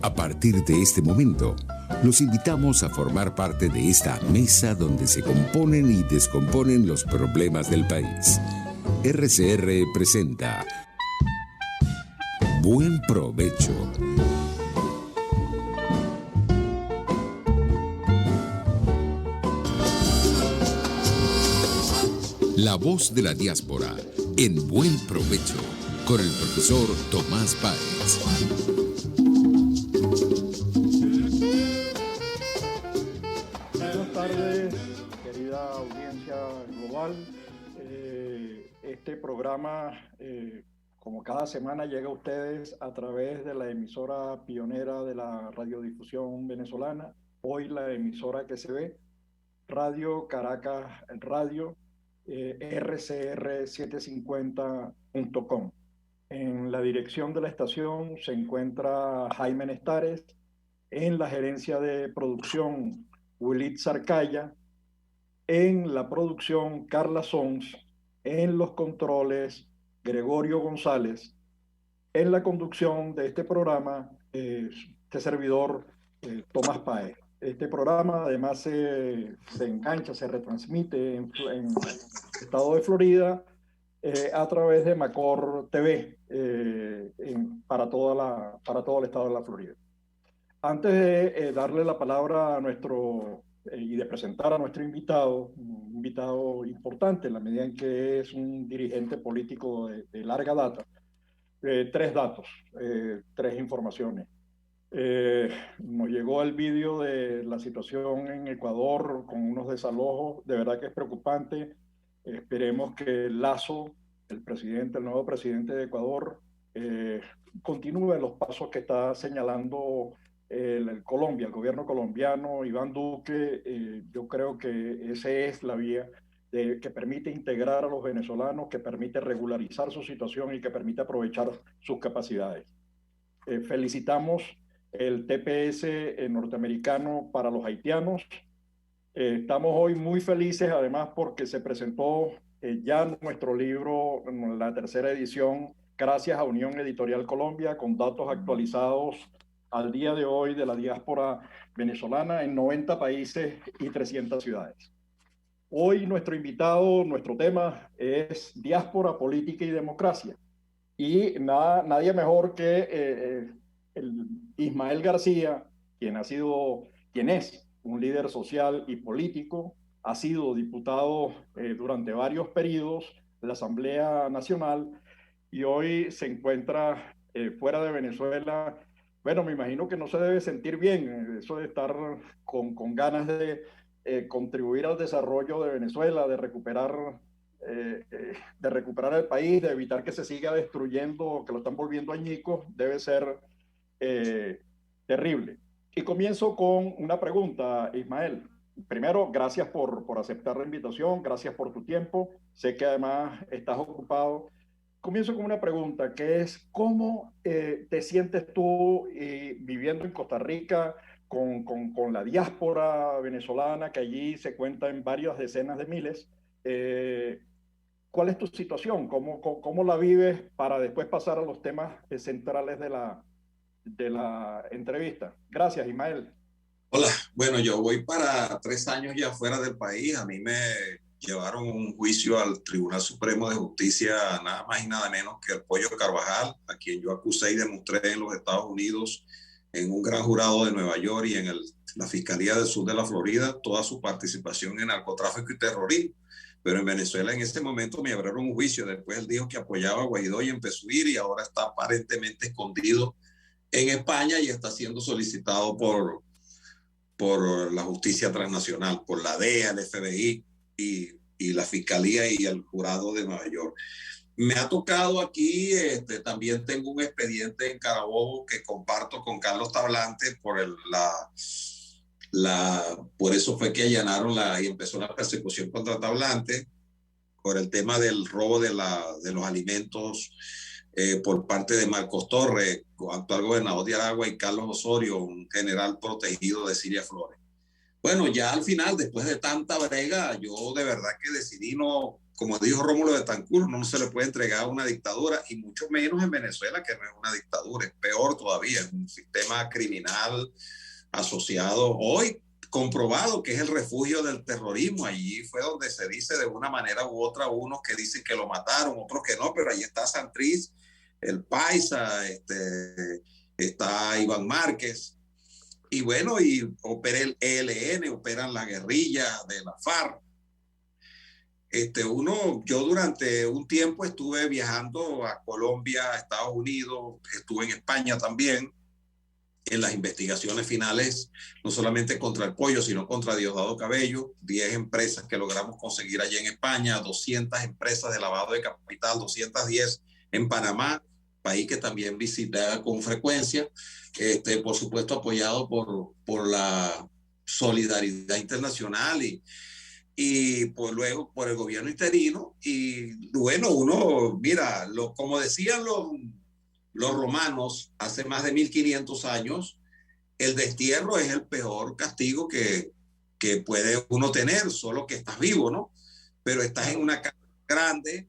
A partir de este momento, los invitamos a formar parte de esta mesa donde se componen y descomponen los problemas del país. RCR presenta Buen Provecho. La voz de la diáspora en Buen Provecho con el profesor Tomás Páez. Buenas tardes, querida audiencia global. Este programa, como cada semana, llega a ustedes a través de la emisora pionera de la radiodifusión venezolana, hoy la emisora que se ve, Radio Caracas Radio, rcr750.com. En la dirección de la estación se encuentra Jaime Nestares, en la gerencia de producción Wilit Sarcaya, en la producción Carla Sons, en los controles Gregorio González, en la conducción de este programa este servidor Tomás Páez. Este programa además se engancha, se retransmite en el estado de Florida a través de Macor TV para todo el estado de la Florida. Antes de darle la palabra a nuestro y de presentar a nuestro invitado, un invitado importante en la medida en que es un dirigente político de larga data, tres datos, tres informaciones. Nos llegó el vídeo de la situación en Ecuador con unos desalojos, de verdad que es preocupante. Esperemos que Lasso, el nuevo presidente de Ecuador, continúe los pasos que está señalando el gobierno colombiano, Iván Duque. Yo creo que esa es la vía que permite integrar a los venezolanos, que permite regularizar su situación y que permite aprovechar sus capacidades. Felicitamos el TPS norteamericano para los haitianos. Estamos hoy muy felices además porque se presentó ya nuestro libro, la tercera edición, gracias a Unión Editorial Colombia, con datos actualizados al día de hoy de la diáspora venezolana en 90 países y 300 ciudades. Hoy nuestro tema es diáspora, política y democracia. Y nadie mejor que Ismael García, quien es un líder social y político, ha sido diputado durante varios periodos de la Asamblea Nacional y hoy se encuentra fuera de Venezuela. Bueno, me imagino que no se debe sentir bien, eso de estar con ganas de contribuir al desarrollo de Venezuela, de recuperar el país, de evitar que se siga destruyendo, que lo están volviendo añicos, debe ser terrible. Y comienzo con una pregunta, Ismael. Primero, gracias por aceptar la invitación, gracias por tu tiempo. Sé que además estás ocupado. Comienzo con una pregunta, que es, ¿cómo te sientes tú viviendo en Costa Rica con la diáspora venezolana, que allí se cuenta en varias decenas de miles? ¿Cuál es tu situación? ¿Cómo la vives para después pasar a los temas centrales de la entrevista? Gracias, Ismael. Hola, bueno, yo voy para 3 años ya fuera del país. A mí me llevaron un juicio al Tribunal Supremo de Justicia, nada más y nada menos que el Pollo Carvajal, a quien yo acusé y demostré en los Estados Unidos, en un gran jurado de Nueva York y en la Fiscalía del Sur de la Florida, toda su participación en narcotráfico y terrorismo. Pero en Venezuela en ese momento me abrieron un juicio. Después él dijo que apoyaba a Guaidó y empezó a huir, y ahora está aparentemente escondido en España y está siendo solicitado por la justicia transnacional, por la DEA, el FBI y la Fiscalía y el jurado de Nueva York. Me ha tocado aquí, también tengo un expediente en Carabobo que comparto con Carlos Tablante por por eso fue que allanaron y empezó la persecución contra Tablante por el tema del robo de los alimentos por parte de Marcos Torres, actual gobernador de Aragua, y Carlos Osorio, un general protegido de Siria Flores. Bueno, ya al final, después de tanta brega, yo de verdad que decidí no como dijo Rómulo Betancourt, no se le puede entregar a una dictadura, y mucho menos en Venezuela, que no es una dictadura, es peor todavía, es un sistema criminal asociado hoy, comprobado que es el refugio del terrorismo. Allí fue donde se dice de una manera u otra, unos que dicen que lo mataron, otros que no, pero ahí está Santrich, el Paisa, está Iván Márquez, y bueno, y opera el ELN, operan la guerrilla de la FARC. Yo durante un tiempo estuve viajando a Colombia, a Estados Unidos, estuve en España también, en las investigaciones finales, no solamente contra el pollo, sino contra Diosdado Cabello, 10 empresas que logramos conseguir allí en España, 200 empresas de lavado de capital, 210 en Panamá, país que también visita con frecuencia, por supuesto apoyado por la solidaridad internacional y pues luego por el gobierno interino. Y bueno, mira, como decían los romanos hace más de 1500 años, el destierro es el peor castigo que puede uno tener, solo que estás vivo, ¿no? Pero estás en una casa grande,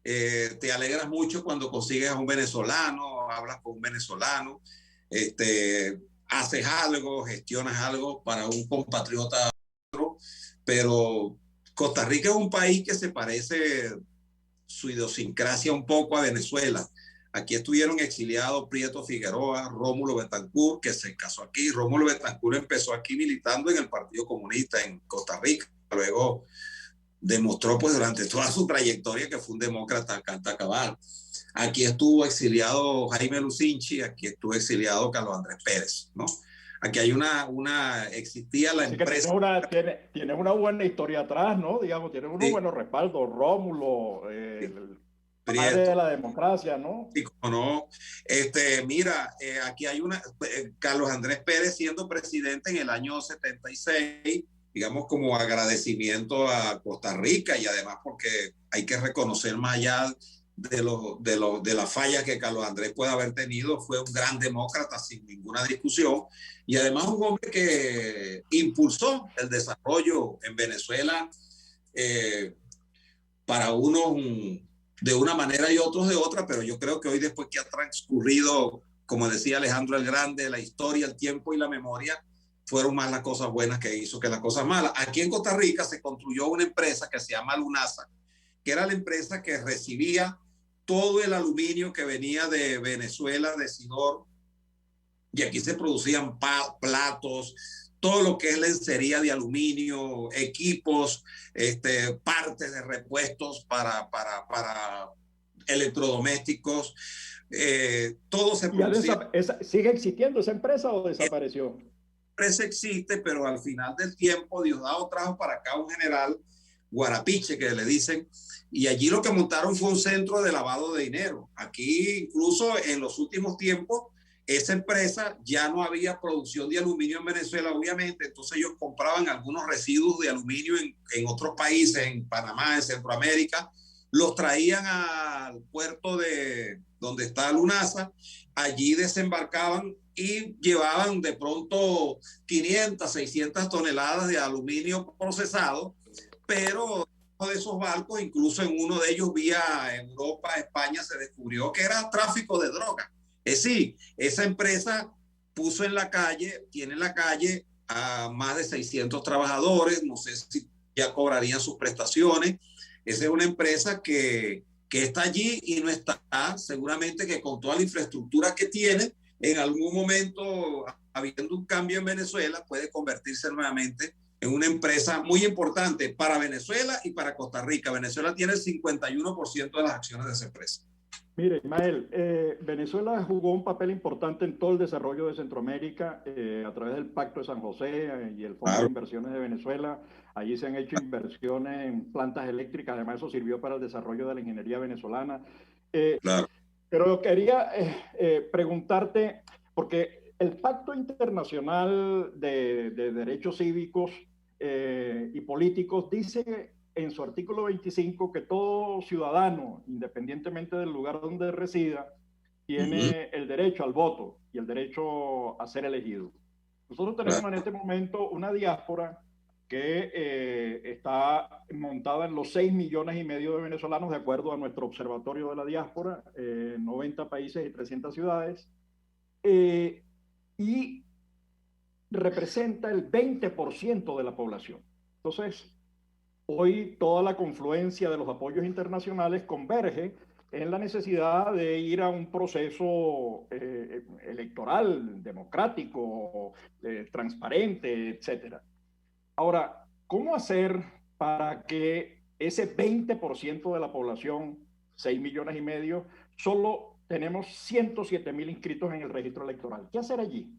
te alegras mucho cuando consigues a un venezolano, hablas con un venezolano, haces algo, gestionas algo para un compatriota, pero Costa Rica es un país que se parece su idiosincrasia un poco a Venezuela. Aquí estuvieron exiliados Prieto Figueroa, Rómulo Betancourt, que se casó aquí. Rómulo Betancourt empezó aquí militando en el Partido Comunista en Costa Rica. Luego demostró pues durante toda su trayectoria que fue un demócrata canta cabal. Aquí estuvo exiliado Jaime Lucinchi, aquí estuvo exiliado Carlos Andrés Pérez, ¿no? Aquí hay existía la empresa. Tienes una buena historia atrás, ¿no? Digamos, tienes unos buenos respaldos. Rómulo, el padre de la democracia, ¿no? Sí, como no. Mira, aquí hay Carlos Andrés Pérez siendo presidente en el año 76, digamos como agradecimiento a Costa Rica, y además porque hay que reconocer, más allá de las fallas que Carlos Andrés puede haber tenido, fue un gran demócrata sin ninguna discusión, y además un hombre que impulsó el desarrollo en Venezuela, para unos de una manera y otros de otra, pero yo creo que hoy, después que ha transcurrido, como decía Alejandro el Grande, la historia, el tiempo y la memoria, fueron más las cosas buenas que hizo que las cosas malas. Aquí en Costa Rica se construyó una empresa que se llama Lunasa, que era la empresa que recibía todo el aluminio que venía de Venezuela, de Sidor, y aquí se producían platos, todo lo que es lencería de aluminio, equipos, partes de repuestos para electrodomésticos, todo se producía. ¿Sigue existiendo esa empresa o desapareció? La empresa existe, pero al final del tiempo Diosdado trajo para acá un general Guarapiche, que le dicen, y allí lo que montaron fue un centro de lavado de dinero. Aquí, incluso en los últimos tiempos, esa empresa, ya no había producción de aluminio en Venezuela, obviamente, entonces ellos compraban algunos residuos de aluminio en otros países, en Panamá, en Centroamérica, los traían al puerto de donde está Lunasa, allí desembarcaban y llevaban de pronto 500, 600 toneladas de aluminio procesado, pero de esos barcos, incluso en uno de ellos vía Europa, España, se descubrió que era tráfico de droga. Es decir, esa empresa puso en la calle, tiene en la calle a más de 600 trabajadores, no sé si ya cobrarían sus prestaciones. Esa es una empresa que está allí y no está, seguramente que con toda la infraestructura que tiene, en algún momento, habiendo un cambio en Venezuela, puede convertirse nuevamente en una empresa muy importante para Venezuela y para Costa Rica. Venezuela tiene el 51% de las acciones de esa empresa. Mire, Ismael, Venezuela jugó un papel importante en todo el desarrollo de Centroamérica a través del Pacto de San José y el Fondo de Inversiones de Venezuela. Allí se han hecho inversiones en plantas eléctricas, además eso sirvió para el desarrollo de la ingeniería venezolana. Pero quería preguntarte, porque el Pacto Internacional de Derechos Cívicos y Políticos dice en su artículo 25 que todo ciudadano, independientemente del lugar donde resida, tiene el derecho al voto y el derecho a ser elegido. Nosotros tenemos en este momento una diáspora que está montada en los 6,5 millones de venezolanos, de acuerdo a nuestro Observatorio de la Diáspora, 90 países y 300 ciudades, y representa el 20% de la población. Entonces, hoy toda la confluencia de los apoyos internacionales converge en la necesidad de ir a un proceso electoral, democrático, transparente, etcétera. Ahora, ¿cómo hacer para que ese 20% de la población, 6,5 millones, solo tenemos 107,000 inscritos en el registro electoral? ¿Qué hacer allí?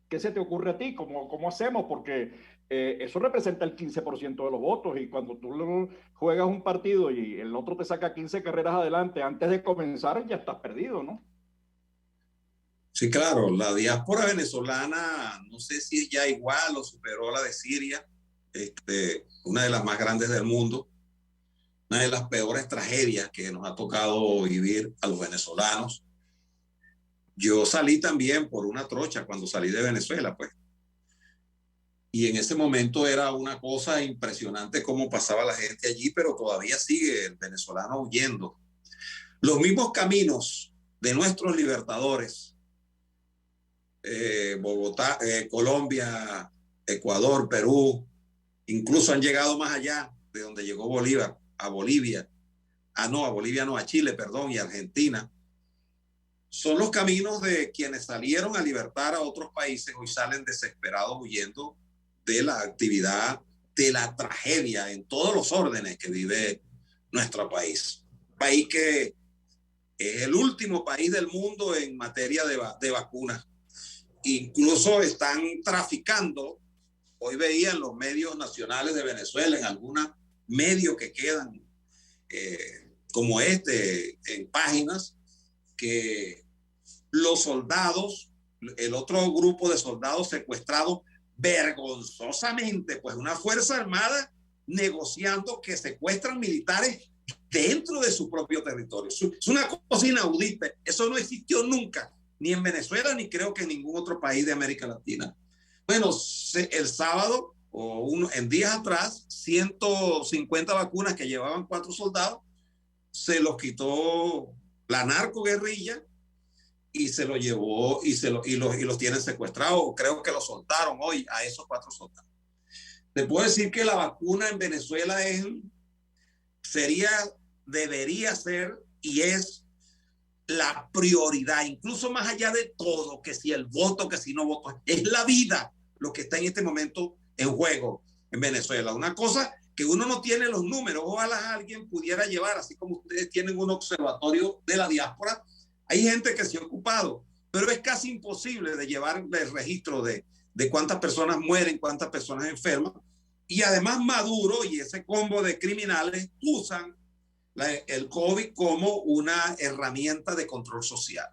¿Qué se te ocurre a ti? ¿Cómo hacemos? Porque eso representa el 15% de los votos, y cuando tú juegas un partido y el otro te saca 15 carreras adelante, antes de comenzar ya estás perdido, ¿no? Sí, claro, la diáspora venezolana, no sé si es ya igual o superó la de Siria, una de las más grandes del mundo, una de las peores tragedias que nos ha tocado vivir a los venezolanos. Yo salí también por una trocha cuando salí de Venezuela, pues. Y en ese momento era una cosa impresionante cómo pasaba la gente allí, pero todavía sigue el venezolano huyendo. Los mismos caminos de nuestros libertadores, Bogotá, Colombia, Ecuador, Perú, incluso han llegado más allá de donde llegó Bolívar, a Bolivia, a Chile, perdón, y Argentina. Son los caminos de quienes salieron a libertar a otros países, hoy salen desesperados huyendo de la actividad, de la tragedia en todos los órdenes que vive nuestro país. País que es el último país del mundo en materia de vacunas. Incluso están traficando, hoy veía en los medios nacionales de Venezuela, en algunos medios que quedan como en páginas, que los soldados, el otro grupo de soldados secuestrados vergonzosamente, pues una fuerza armada negociando que secuestran militares dentro de su propio territorio. Es una cosa inaudita, eso no existió nunca, ni en Venezuela, ni creo que en ningún otro país de América Latina. Bueno, el sábado, en días atrás, 150 vacunas que llevaban 4 soldados, se los quitó la narcoguerrilla y se lo llevó y los tienen secuestrados. Creo que los soltaron hoy a esos 4 soldados. Te puedo decir que la vacuna en Venezuela debería ser y es la prioridad, incluso más allá de todo, que si el voto, que si no voto, es la vida lo que está en este momento en juego en Venezuela. Una cosa que uno no tiene los números, ojalá alguien pudiera llevar, así como ustedes tienen un observatorio de la diáspora, hay gente que se ha ocupado, pero es casi imposible de llevar el registro de cuántas personas mueren, cuántas personas enferman, y además Maduro y ese combo de criminales usan el COVID como una herramienta de control social,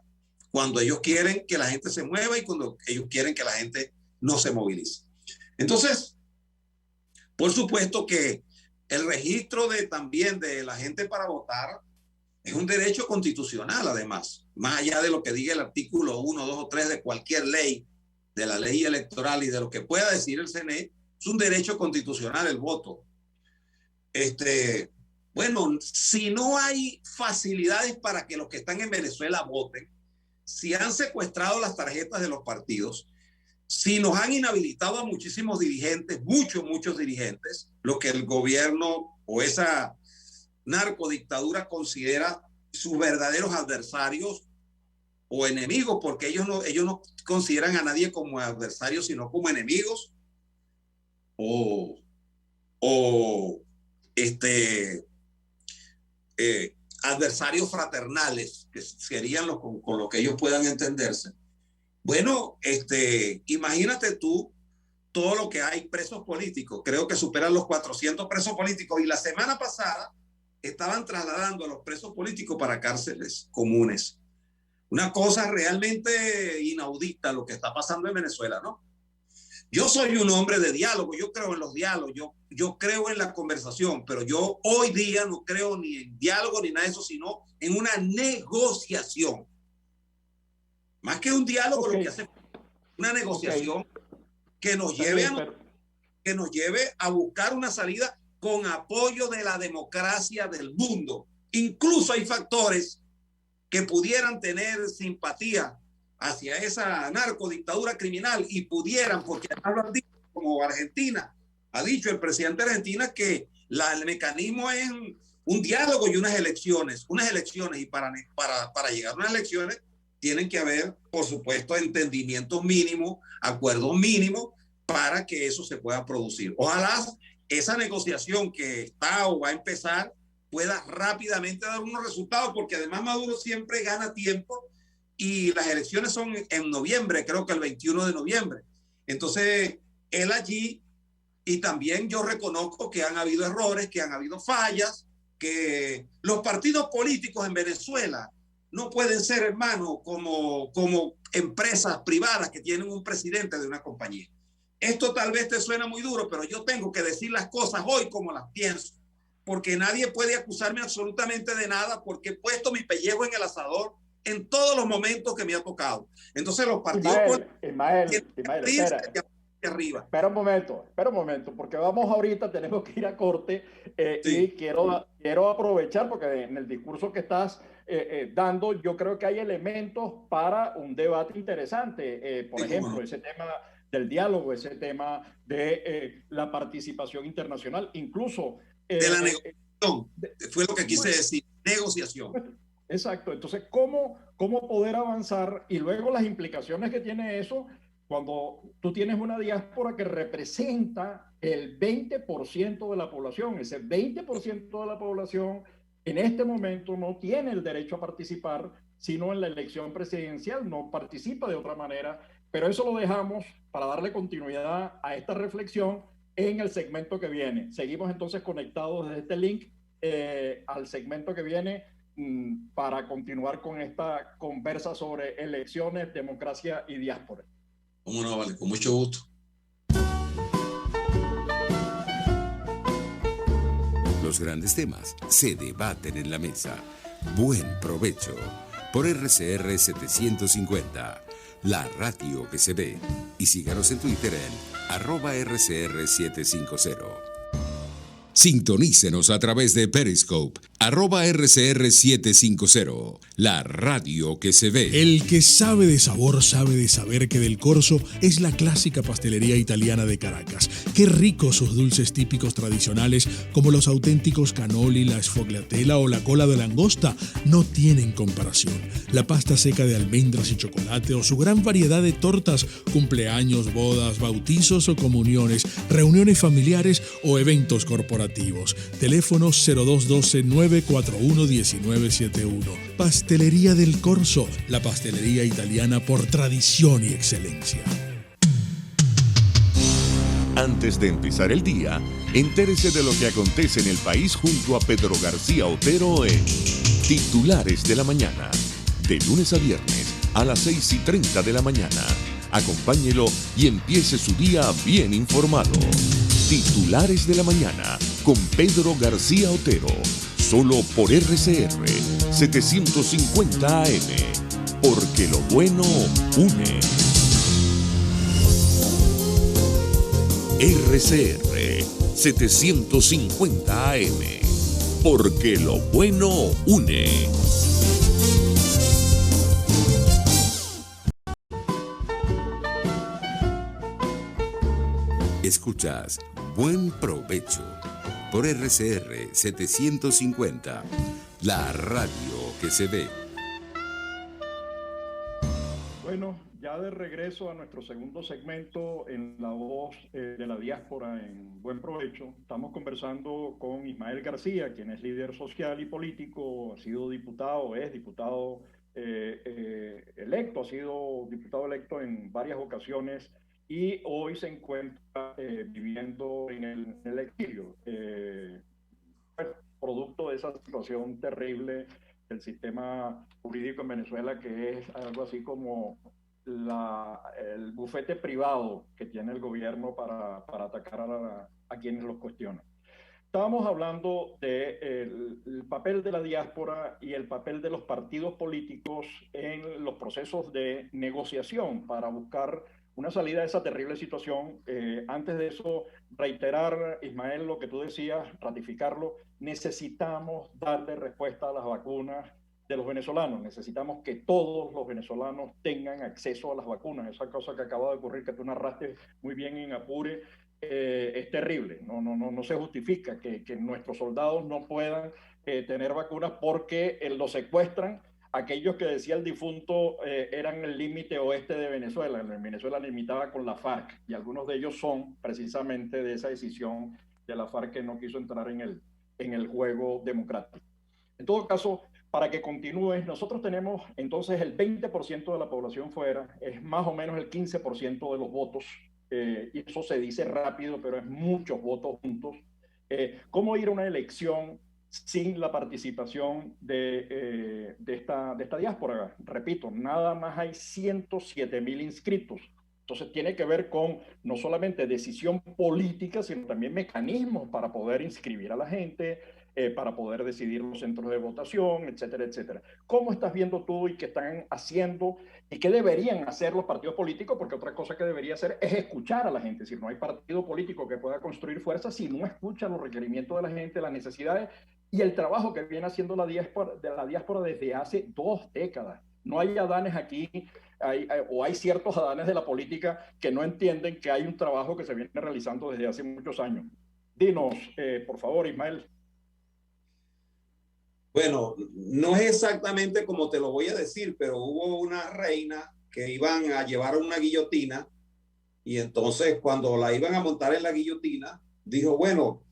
cuando ellos quieren que la gente se mueva y cuando ellos quieren que la gente no se movilice. Entonces, por supuesto que el registro también de la gente para votar es un derecho constitucional, además, más allá de lo que diga el artículo 1, 2 o 3 de cualquier ley, de la ley electoral y de lo que pueda decir el CNE, es un derecho constitucional el voto. Bueno, si no hay facilidades para que los que están en Venezuela voten, si han secuestrado las tarjetas de los partidos, si nos han inhabilitado a muchísimos dirigentes, muchos dirigentes, lo que el gobierno o esa narcodictadura considera sus verdaderos adversarios o enemigos, porque ellos no consideran a nadie como adversarios, sino como enemigos adversarios fraternales, que serían con lo que ellos puedan entenderse. Bueno, imagínate tú todo lo que hay presos políticos, creo que superan los 400 presos políticos, y la semana pasada estaban trasladando a los presos políticos para cárceles comunes. Una cosa realmente inaudita lo que está pasando en Venezuela, ¿no? Yo soy un hombre de diálogo, yo creo en los diálogos, yo creo en la conversación, pero yo hoy día no creo ni en diálogo ni nada de eso, sino en una negociación. Más que un diálogo, lo que hace una negociación que nos lleve a... que nos lleve a buscar una salida con apoyo de la democracia del mundo. Incluso hay factores que pudieran tener simpatía hacia esa narcodictadura criminal y pudieran, porque además lo han dicho, como Argentina, ha dicho el presidente de Argentina que el mecanismo es un diálogo y unas elecciones, y para llegar a unas elecciones tienen que haber, por supuesto, entendimientos mínimos, acuerdos mínimos para que eso se pueda producir. Ojalá esa negociación que está o va a empezar pueda rápidamente dar unos resultados, porque además Maduro siempre gana tiempo y las elecciones son en noviembre, creo que el 21 de noviembre. Entonces, él allí, y también yo reconozco que han habido errores, que han habido fallas, que los partidos políticos en Venezuela no pueden ser, hermano, como empresas privadas que tienen un presidente de una compañía. Esto tal vez te suena muy duro, pero yo tengo que decir las cosas hoy como las pienso, porque nadie puede acusarme absolutamente de nada, porque he puesto mi pellejo en el asador en todos los momentos que me ha tocado. Entonces los partidos Ismael, arriba. Espera un momento, porque vamos ahorita, tenemos que ir a corte sí. Y quiero aprovechar, porque en el discurso que estás dando, yo creo que hay elementos para un debate interesante. Por ejemplo, ese tema del diálogo, ese tema de la participación internacional, incluso... de la negociación, fue lo que quise decir, negociación. Exacto, entonces, ¿cómo poder avanzar? Y luego las implicaciones que tiene eso cuando tú tienes una diáspora que representa el 20% de la población. Ese 20% de la población en este momento no tiene el derecho a participar, sino en la elección presidencial, no participa de otra manera, pero eso lo dejamos para darle continuidad a esta reflexión en el segmento que viene. Seguimos entonces conectados desde este link al segmento que viene para continuar con esta conversa sobre elecciones, democracia y diáspora. ¿Cómo no, vale? Con mucho gusto. Los grandes temas se debaten en la mesa. Buen provecho por RCR 750, la radio que se ve. Y síganos en Twitter en @RCR750. Sintonícenos a través de Periscope, @RCR750, la radio que se ve. El que sabe de sabor sabe de saber que Del Corso es la clásica pastelería italiana de Caracas. Qué ricos sus dulces típicos tradicionales, como los auténticos cannoli, la sfogliatella o la cola de langosta, no tienen comparación. La pasta seca de almendras y chocolate o su gran variedad de tortas, cumpleaños, bodas, bautizos o comuniones, reuniones familiares o eventos corporativos. Teléfono 0212-941-1971. Pastelería Del Corso, la pastelería italiana por tradición y excelencia. Antes de empezar el día, entérese de lo que acontece en el país junto a Pedro García Otero en Titulares de la Mañana. De lunes a viernes a las 6:30 de la mañana. Acompáñelo y empiece su día bien informado. Titulares de la Mañana con Pedro García Otero, solo por RCR 750 AM, porque lo bueno une. RCR 750 AM, porque lo bueno une. Escuchas Buen Provecho por RCR 750, la radio que se ve. Bueno, ya de regreso a nuestro segundo segmento en La Voz de la Diáspora en Buen Provecho, estamos conversando con Ismael García, quien es líder social y político, ha sido diputado, es diputado electo, ha sido diputado electo en varias ocasiones y hoy se encuentra viviendo en el exilio, producto de esa situación terrible del sistema jurídico en Venezuela, que es algo así como el bufete privado que tiene el gobierno para atacar a quienes los cuestionan. Estábamos hablando del papel de la diáspora y el papel de los partidos políticos en los procesos de negociación para buscar una salida de esa terrible situación. Antes de eso, reiterar, Ismael, lo que tú decías, ratificarlo, necesitamos darle respuesta a las vacunas de los venezolanos. Necesitamos que todos los venezolanos tengan acceso a las vacunas. Esa cosa que acaba de ocurrir, que tú narraste muy bien en Apure, es terrible. No se justifica que nuestros soldados no puedan tener vacunas porque los secuestran. Aquellos que decía el difunto eran el límite oeste de Venezuela. En Venezuela limitaba con la FARC, y algunos de ellos son precisamente de esa decisión de la FARC que no quiso entrar en el juego democrático. En todo caso, para que continúes, nosotros tenemos entonces el 20% de la población fuera, es más o menos el 15% de los votos, y eso se dice rápido, pero es muchos votos juntos. ¿Cómo ir a una elección sin la participación de esta diáspora? Repito, nada más hay 107.000 inscritos. Entonces tiene que ver con no solamente decisión política, sino también mecanismos para poder inscribir a la gente, para poder decidir los centros de votación, etcétera, etcétera. ¿Cómo estás viendo tú y qué están haciendo y qué deberían hacer los partidos políticos? Porque otra cosa que debería hacer es escuchar a la gente. Es decir, no hay partido político que pueda construir fuerza si no escucha los requerimientos de la gente, las necesidades y el trabajo que viene haciendo la diáspora desde hace 2 décadas. No hay adanes aquí, hay ciertos adanes de la política que no entienden que hay un trabajo que se viene realizando desde hace muchos años. Dinos, por favor, Ismael. Bueno, no es exactamente como te lo voy a decir, pero hubo una reina que iban a llevar una guillotina, y entonces cuando la iban a montar en la guillotina, dijo, bueno,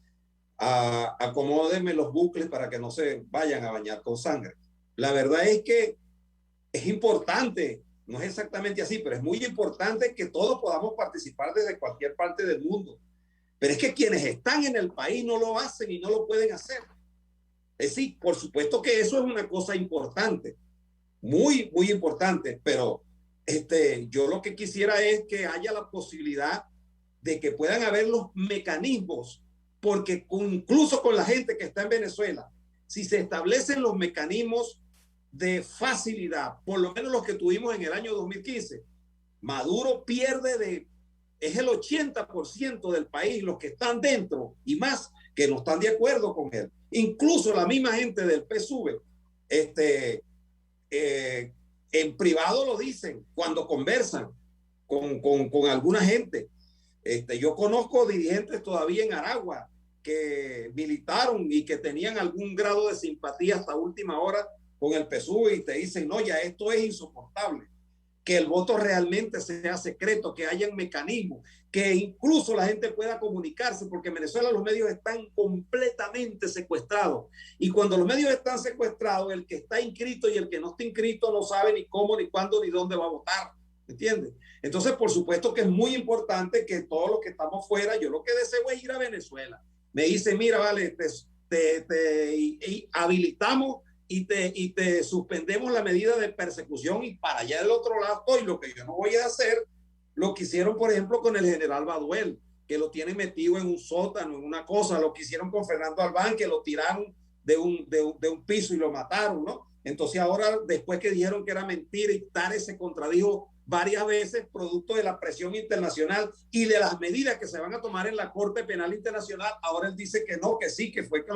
acomódenme los bucles para que no se vayan a bañar con sangre. La verdad es que es importante, no es exactamente así, pero es muy importante que todos podamos participar desde cualquier parte del mundo. Pero es que quienes están en el país no lo hacen y no lo pueden hacer. Es decir, por supuesto que eso es una cosa importante, muy, muy importante, pero yo lo que quisiera es que haya la posibilidad de que puedan haber los mecanismos, porque incluso con la gente que está en Venezuela, si se establecen los mecanismos de facilidad, por lo menos los que tuvimos en el año 2015, Maduro pierde es el 80% del país, los que están dentro y más que no están de acuerdo con él. Incluso la misma gente del PSUV, en privado lo dicen cuando conversan con alguna gente. Yo conozco dirigentes todavía en Aragua que militaron y que tenían algún grado de simpatía hasta última hora con el PSUV y te dicen, no, ya esto es insoportable. Que el voto realmente sea secreto, que haya mecanismos, que incluso la gente pueda comunicarse, porque en Venezuela los medios están completamente secuestrados. Y cuando los medios están secuestrados, el que está inscrito y el que no está inscrito no sabe ni cómo, ni cuándo, ni dónde va a votar. ¿Entiendes? Entonces, por supuesto que es muy importante que todos los que estamos fuera, yo lo que deseo es ir a Venezuela. Me dicen, mira, vale, te habilitamos y te suspendemos la medida de persecución, y para allá del otro lado estoy. Lo que yo no voy a hacer, lo que hicieron, por ejemplo, con el general Baduel, que lo tienen metido en un sótano, en una cosa, lo que hicieron con Fernando Albán, que lo tiraron de un piso y lo mataron, ¿no? Entonces ahora, después que dijeron que era mentira y Tares se contradijo varias veces, producto de la presión internacional y de las medidas que se van a tomar en la Corte Penal Internacional, ahora él dice que no, que sí, que fue que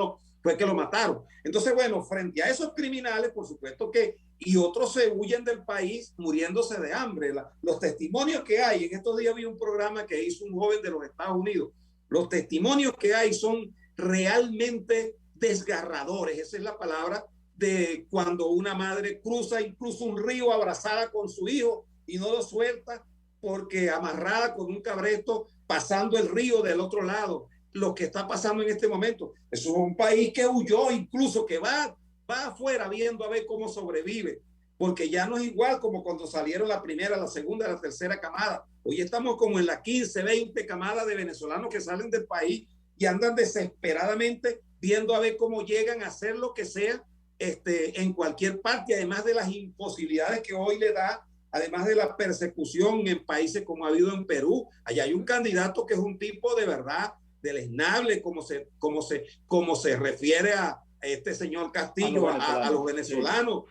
lo mataron. Entonces, bueno, frente a esos criminales, por supuesto que, y otros se huyen del país muriéndose de hambre. Los testimonios que hay, en estos días vi un programa que hizo un joven de los Estados Unidos, los testimonios que hay son realmente desgarradores, esa es la palabra, de cuando una madre cruza incluso un río abrazada con su hijo y no lo suelta porque amarrada con un cabresto pasando el río del otro lado. Lo que está pasando en este momento, eso es un país que huyó, incluso que va afuera viendo a ver cómo sobrevive, porque ya no es igual como cuando salieron la primera, la segunda, la tercera camada. Hoy estamos como en la 15, 20 camadas de venezolanos que salen del país y andan desesperadamente viendo a ver cómo llegan a hacer lo que sea en cualquier parte, además de las imposibilidades que hoy le da, además de la persecución en países como ha habido en Perú. Allá hay un candidato que es un tipo de verdad deleznable, como se refiere a este señor Castillo, a los venezolanos.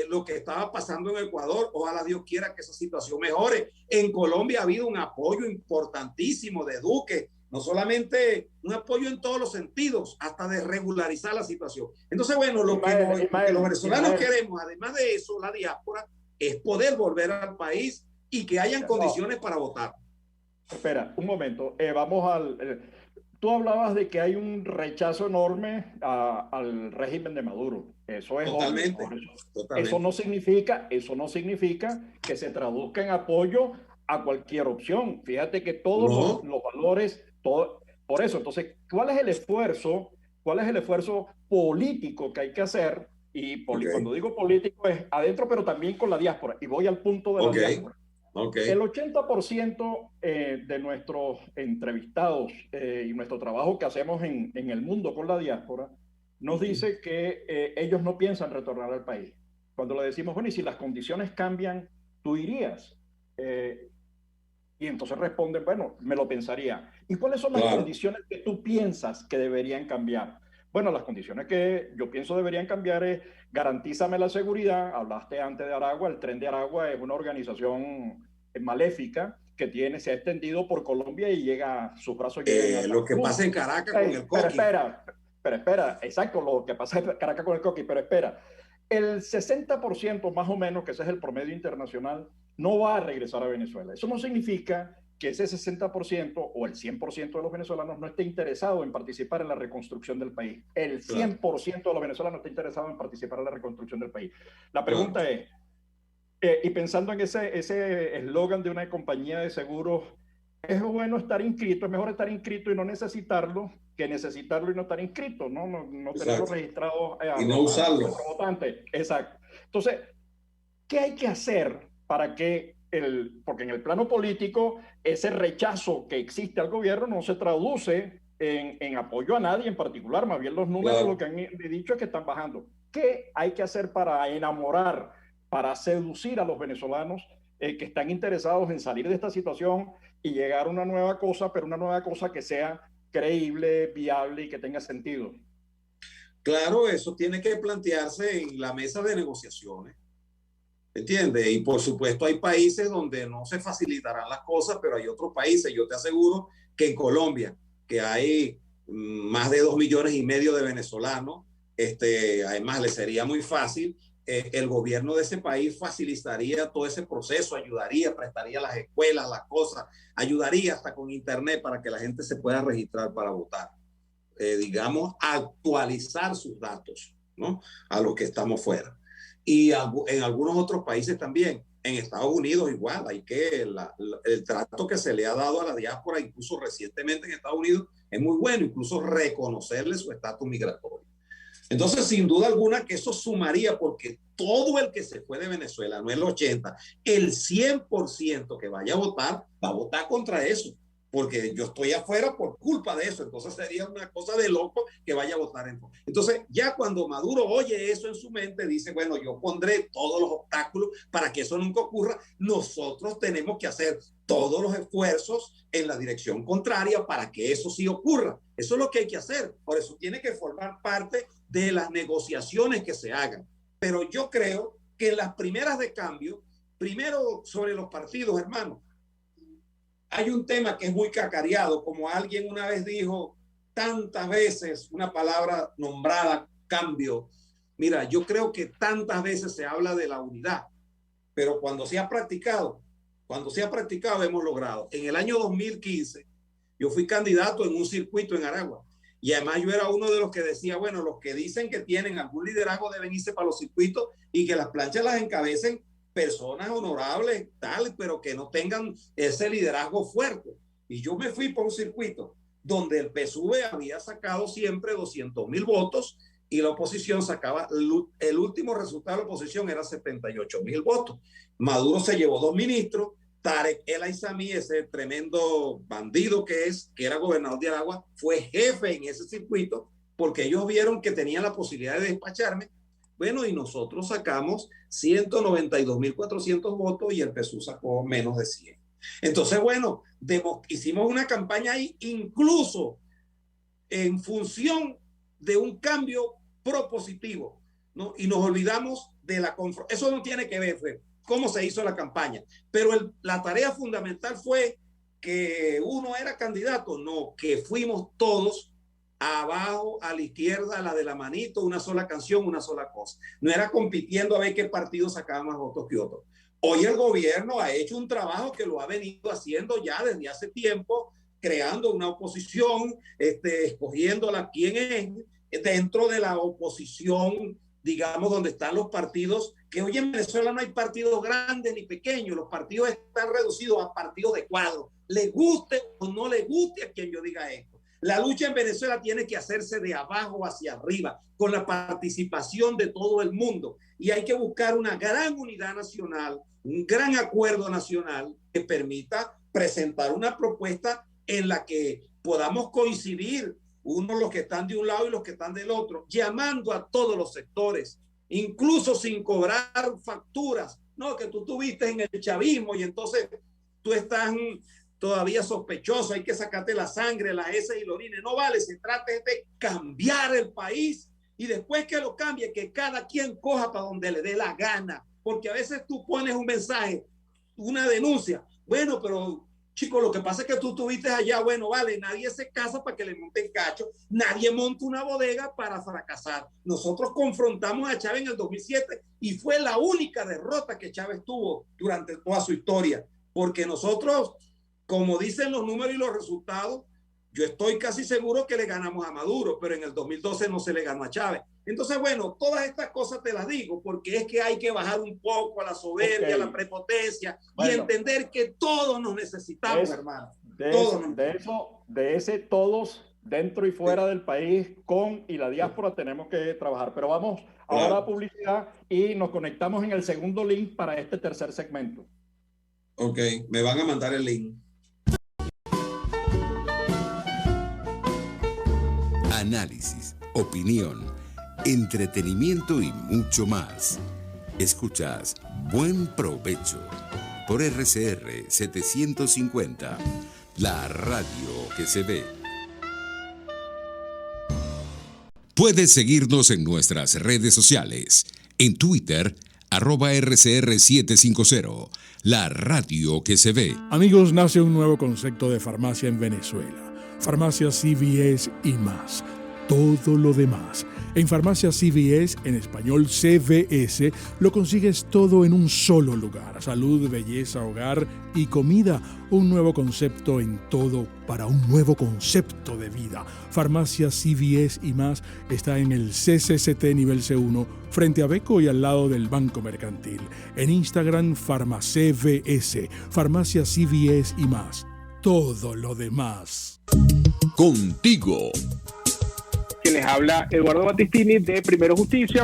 lo que estaba pasando en Ecuador. Ojalá Dios quiera que esa situación mejore. En Colombia ha habido un apoyo importantísimo de Duque, no solamente un apoyo en todos los sentidos, hasta de regularizar la situación. Entonces, bueno, lo que los venezolanos queremos, además de eso, la diáspora, es poder volver al país y que hayan condiciones para votar. Espera, un momento. Vamos al... tú hablabas de que hay un rechazo enorme al régimen de Maduro. Eso es totalmente, obvio. totalmente. Eso no significa que se traduzca en apoyo a cualquier opción. Fíjate que todos los valores, por eso, entonces, ¿cuál es el esfuerzo político que hay que hacer? Y cuando digo político es adentro, pero también con la diáspora. Y voy al punto de la diáspora. El 80% de nuestros entrevistados y nuestro trabajo que hacemos en el mundo con la diáspora nos dice que ellos no piensan retornar al país. Cuando le decimos, bueno, y si las condiciones cambian, ¿tú irías? Y entonces responden, bueno, me lo pensaría. ¿Y cuáles son las condiciones que tú piensas que deberían cambiar? Bueno, las condiciones que yo pienso deberían cambiar es garantízame la seguridad. Hablaste antes de Aragua. El Tren de Aragua es una organización maléfica que se ha extendido por Colombia y sus brazos llegan lo que pasa en Caracas con el coqui. Pero espera, exacto, lo que pasa en Caracas con el coqui, pero espera. El 60% más o menos, que ese es el promedio internacional, no va a regresar a Venezuela. Eso no significa que ese 60% o el 100% de los venezolanos no esté interesado en participar en la reconstrucción del país. El 100% de los venezolanos está interesado en participar en la reconstrucción del país. La pregunta es, y pensando en ese eslogan de una compañía de seguros, es bueno estar inscrito, es mejor estar inscrito y no necesitarlo que necesitarlo y no estar inscrito, no tenerlo registrado y no usarlo. Exacto. Entonces, ¿qué hay que hacer para que porque en el plano político ese rechazo que existe al gobierno no se traduce en apoyo a nadie en particular, más bien los números lo que han dicho es que están bajando? ¿Qué hay que hacer para enamorar, para seducir a los venezolanos que están interesados en salir de esta situación y llegar a una nueva cosa, pero una nueva cosa que sea creíble, viable y que tenga sentido? Claro, eso tiene que plantearse en la mesa de negociaciones, ¿entiendes? Y por supuesto hay países donde no se facilitarán las cosas, pero hay otros países, yo te aseguro que en Colombia, que hay más de 2,5 millones de venezolanos, además le sería muy fácil. El gobierno de ese país facilitaría todo ese proceso, ayudaría, prestaría las escuelas, las cosas, ayudaría hasta con internet para que la gente se pueda registrar para votar. Digamos, actualizar sus datos, ¿no? A los que estamos fuera. Y en algunos otros países también. En Estados Unidos igual, el trato que se le ha dado a la diáspora, incluso recientemente en Estados Unidos, es muy bueno, incluso reconocerle su estatus migratorio. Entonces, sin duda alguna que eso sumaría, porque todo el que se fue de Venezuela, no el 80%, el 100% que vaya a votar, va a votar contra eso, porque yo estoy afuera por culpa de eso. Entonces sería una cosa de loco que vaya a votar en contra. Entonces, ya cuando Maduro oye eso en su mente, dice, bueno, yo pondré todos los obstáculos para que eso nunca ocurra. Nosotros tenemos que hacer todos los esfuerzos en la dirección contraria para que eso sí ocurra. Eso es lo que hay que hacer. Por eso tiene que formar parte de las negociaciones que se hagan. Pero yo creo que las primeras de cambio, primero sobre los partidos, hermano, hay un tema que es muy cacareado, como alguien una vez dijo tantas veces una palabra nombrada, cambio. Mira, yo creo que tantas veces se habla de la unidad, pero cuando se ha practicado hemos logrado. En el año 2015 yo fui candidato en un circuito en Aragua y además yo era uno de los que decía, bueno, los que dicen que tienen algún liderazgo deben irse para los circuitos y que las planchas las encabecen personas honorables, tal, pero que no tengan ese liderazgo fuerte. Y yo me fui por un circuito donde el PSUV había sacado siempre 200,000 votos y la oposición sacaba, el último resultado de la oposición era 78,000 votos. Maduro se llevó 2 ministros, Tarek El Aizami, ese tremendo bandido que era gobernador de Aragua, fue jefe en ese circuito porque ellos vieron que tenían la posibilidad de despacharme. Bueno, y nosotros sacamos 192,400 votos y el PSUV sacó menos de 100. Entonces, bueno, hicimos una campaña ahí, incluso en función de un cambio propositivo. ¿no? Y nos olvidamos de la confrontación. Eso no tiene que ver, Fred, cómo se hizo la campaña, pero la tarea fundamental fue que uno era candidato, no, que fuimos todos abajo, a la izquierda, a la de la manito, una sola canción, una sola cosa. No era compitiendo a ver qué partido sacaba más votos que otro. Hoy el gobierno ha hecho un trabajo que lo ha venido haciendo ya desde hace tiempo, creando una oposición, escogiéndola quién es, dentro de la oposición, digamos, donde están los partidos, que hoy en Venezuela no hay partidos grandes ni pequeños, los partidos están reducidos a partidos de cuadro, le guste o no le guste a quien yo diga esto. La lucha en Venezuela tiene que hacerse de abajo hacia arriba, con la participación de todo el mundo, y hay que buscar una gran unidad nacional, un gran acuerdo nacional que permita presentar una propuesta en la que podamos coincidir unos los que están de un lado y los que están del otro, llamando a todos los sectores, incluso sin cobrar facturas, no, que tú tuviste en el chavismo y entonces tú estás todavía sospechoso, hay que sacarte la sangre, la heces y la orina. No vale, se trata de cambiar el país y después que lo cambie, que cada quien coja para donde le dé la gana, porque a veces tú pones un mensaje, una denuncia, bueno, pero chico, lo que pasa es que tú estuviste allá, bueno, vale, nadie se casa para que le monten cacho, nadie monta una bodega para fracasar. Nosotros confrontamos a Chávez en el 2007 y fue la única derrota que Chávez tuvo durante toda su historia, porque nosotros, como dicen los números y los resultados, yo estoy casi seguro que le ganamos a Maduro, pero en el 2012 no se le ganó a Chávez. Entonces, bueno, todas estas cosas te las digo porque es que hay que bajar un poco a la soberbia, a la prepotencia, bueno, y entender que todos nos necesitamos, hermano. De ese todos, dentro y fuera del país, con y la diáspora, tenemos que trabajar. Pero vamos ahora a publicidad y nos conectamos en el segundo link para este tercer segmento. Ok, me van a mandar el link. Análisis, opinión, entretenimiento y mucho más. Escuchas Buen Provecho por RCR 750, la radio que se ve. Puedes seguirnos en nuestras redes sociales. En Twitter, @RCR750, la radio que se ve. Amigos, nace un nuevo concepto de farmacia en Venezuela. Farmacia CVS y más. Todo lo demás. En Farmacia CVS, en español CVS, lo consigues todo en un solo lugar. Salud, belleza, hogar y comida. Un nuevo concepto en todo para un nuevo concepto de vida. Farmacia CVS y más está en el CCCT nivel C1, frente a Beco y al lado del Banco Mercantil. En Instagram, FarmaCVS. Farmacia CVS y más. Todo lo demás. Contigo. Que les habla Eduardo Battistini de Primero Justicia.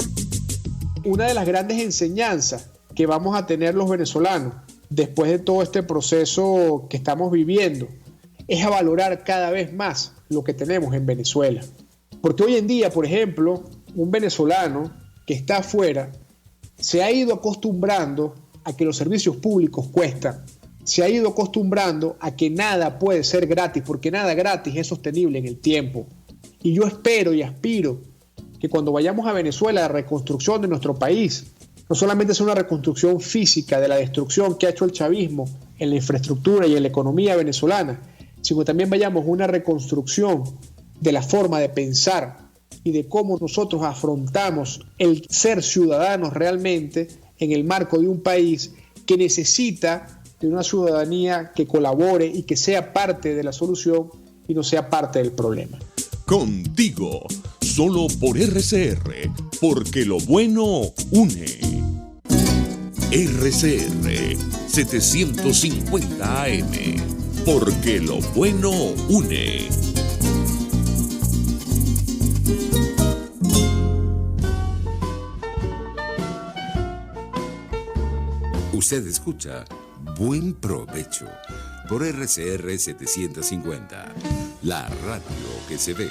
Una de las grandes enseñanzas que vamos a tener los venezolanos después de todo este proceso que estamos viviendo es a valorar cada vez más lo que tenemos en Venezuela. Porque hoy en día, por ejemplo, un venezolano que está afuera se ha ido acostumbrando a que los servicios públicos cuestan. Se ha ido acostumbrando a que nada puede ser gratis, porque nada gratis es sostenible en el tiempo. Y yo espero y aspiro que cuando vayamos a Venezuela, la reconstrucción de nuestro país, no solamente sea una reconstrucción física de la destrucción que ha hecho el chavismo en la infraestructura y en la economía venezolana, sino también vayamos a una reconstrucción de la forma de pensar y de cómo nosotros afrontamos el ser ciudadanos realmente en el marco de un país que necesita de una ciudadanía que colabore y que sea parte de la solución y no sea parte del problema. Contigo, solo por RCR, porque lo bueno une. RCR 750 AM, porque lo bueno une. Usted escucha Buen Provecho por RCR 750, la radio que se ve.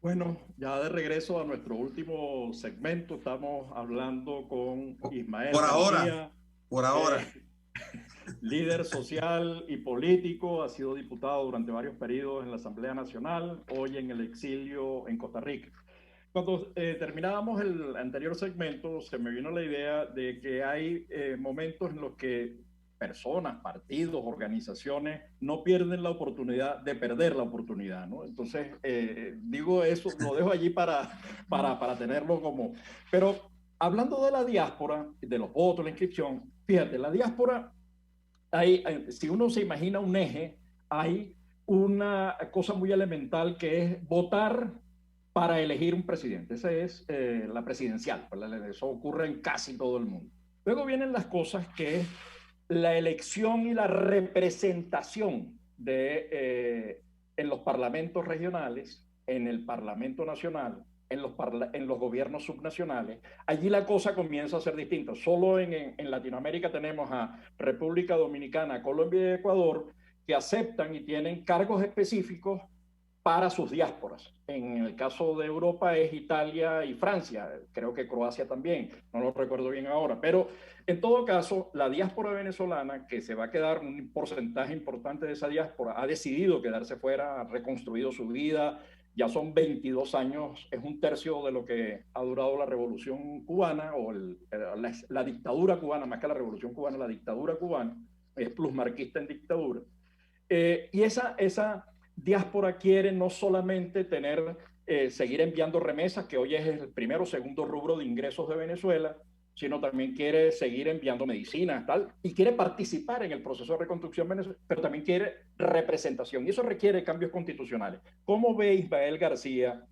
Bueno, ya de regreso a nuestro último segmento, estamos hablando con Ismael. Por ahora. líder social y político, ha sido diputado durante varios periodos en la Asamblea Nacional, hoy en el exilio en Costa Rica. Cuando terminábamos el anterior segmento, se me vino la idea de que hay momentos en los que personas, partidos, organizaciones no pierden la oportunidad de perder la oportunidad, ¿no? Entonces, digo eso, lo dejo allí para tenerlo como... Pero hablando de la diáspora, de los votos, la inscripción, fíjate, la diáspora, si uno se imagina un eje, hay una cosa muy elemental que es votar para elegir un presidente. Esa es la presidencial. Eso ocurre en casi todo el mundo. Luego vienen las cosas que es la elección y la representación en los parlamentos regionales, en el Parlamento Nacional, en los gobiernos subnacionales. Allí la cosa comienza a ser distinta. Solo en Latinoamérica tenemos a República Dominicana, Colombia y Ecuador que aceptan y tienen cargos específicos para sus diásporas. En el caso de Europa es Italia y Francia, creo que Croacia también, no lo recuerdo bien ahora, pero en todo caso, la diáspora venezolana, que se va a quedar un porcentaje importante de esa diáspora, ha decidido quedarse fuera, ha reconstruido su vida, ya son 22 años, es un tercio de lo que ha durado la revolución cubana, o la dictadura cubana, más que la revolución cubana, la dictadura cubana, es plusmarquista en dictadura. Y esa diáspora quiere no solamente seguir enviando remesas, que hoy es el primero o segundo rubro de ingresos de Venezuela, sino también quiere seguir enviando medicinas, tal, y quiere participar en el proceso de reconstrucción venezolana, pero también quiere representación, y eso requiere cambios constitucionales. ¿Cómo ve Ismael García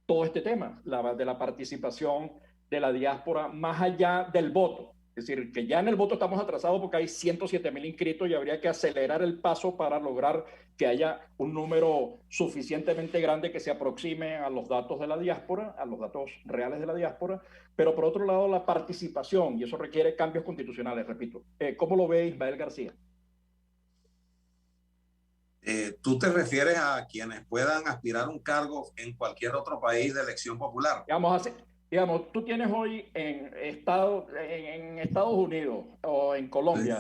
todo este tema de la participación de la diáspora más allá del voto? Es decir, que ya en el voto estamos atrasados porque hay 107,000 inscritos y habría que acelerar el paso para lograr que haya un número suficientemente grande que se aproxime a los datos de la diáspora, a los datos reales de la diáspora, pero por otro lado la participación, y eso requiere cambios constitucionales, repito. ¿Cómo lo ve Ismael García? ¿Tú te refieres a quienes puedan aspirar a un cargo en cualquier otro país de elección popular? Digamos, tú tienes hoy en Estados Unidos o en Colombia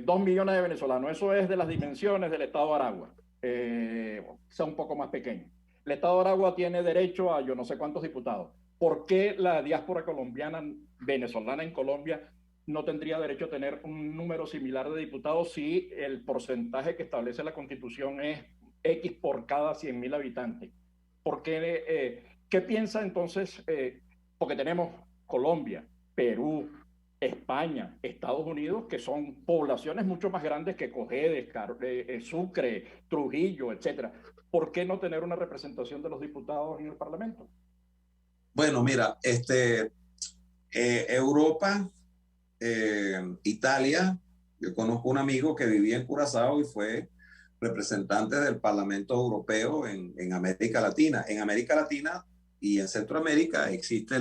2 millones de venezolanos. Eso es de las dimensiones del Estado de Aragua, sea un poco más pequeño. El Estado de Aragua tiene derecho a yo no sé cuántos diputados. ¿Por qué la diáspora colombiana, venezolana en Colombia, no tendría derecho a tener un número similar de diputados si el porcentaje que establece la Constitución es X por cada 100,000 habitantes? ¿Por qué? ¿Qué piensa entonces? Porque tenemos Colombia, Perú, España, Estados Unidos, que son poblaciones mucho más grandes que Cojedes, Sucre, Trujillo, etcétera. ¿Por qué no tener una representación de los diputados en el Parlamento? Bueno, mira, Europa, Italia, yo conozco un amigo que vivía en Curazao y fue representante del Parlamento Europeo en América Latina. En América Latina y en Centroamérica existe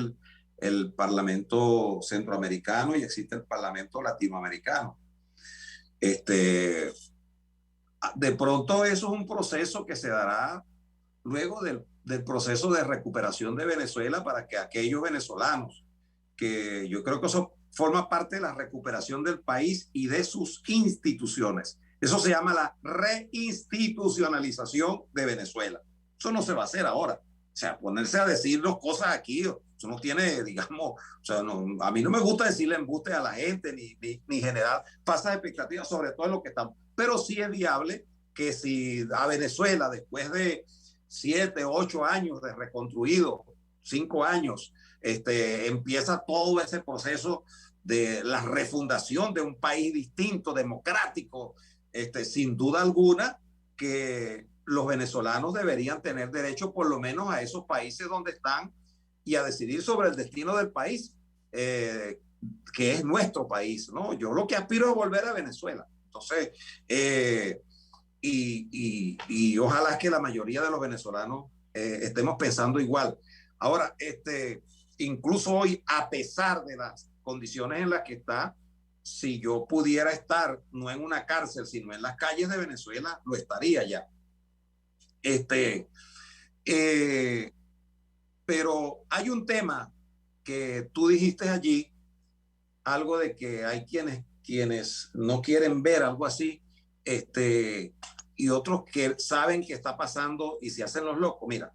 el Parlamento Centroamericano y existe el Parlamento Latinoamericano. De pronto eso es un proceso que se dará luego del proceso de recuperación de Venezuela para que aquellos venezolanos, que yo creo que eso forma parte de la recuperación del país y de sus instituciones. Eso se llama la reinstitucionalización de Venezuela. Eso no se va a hacer ahora. O sea, ponerse a decirnos cosas aquí, eso no tiene, digamos, o sea, a mí no me gusta decirle embuste a la gente ni generar falsas expectativas, sobre todo en lo que estamos. Pero sí es viable que si a Venezuela, después de 7, 8 años de reconstruido, 5 años, empieza todo ese proceso de la refundación de un país distinto, democrático, sin duda alguna que los venezolanos deberían tener derecho por lo menos a esos países donde están y a decidir sobre el destino del país, que es nuestro país, ¿no? Yo lo que aspiro es volver a Venezuela. Entonces, y ojalá que la mayoría de los venezolanos estemos pensando igual. Ahora, incluso hoy, a pesar de las condiciones en las que está, si yo pudiera estar no en una cárcel, sino en las calles de Venezuela, lo estaría ya. Pero hay un tema que tú dijiste allí, algo de que hay quienes quienes no quieren ver algo así, y otros que saben que está pasando y se hacen los locos. Mira,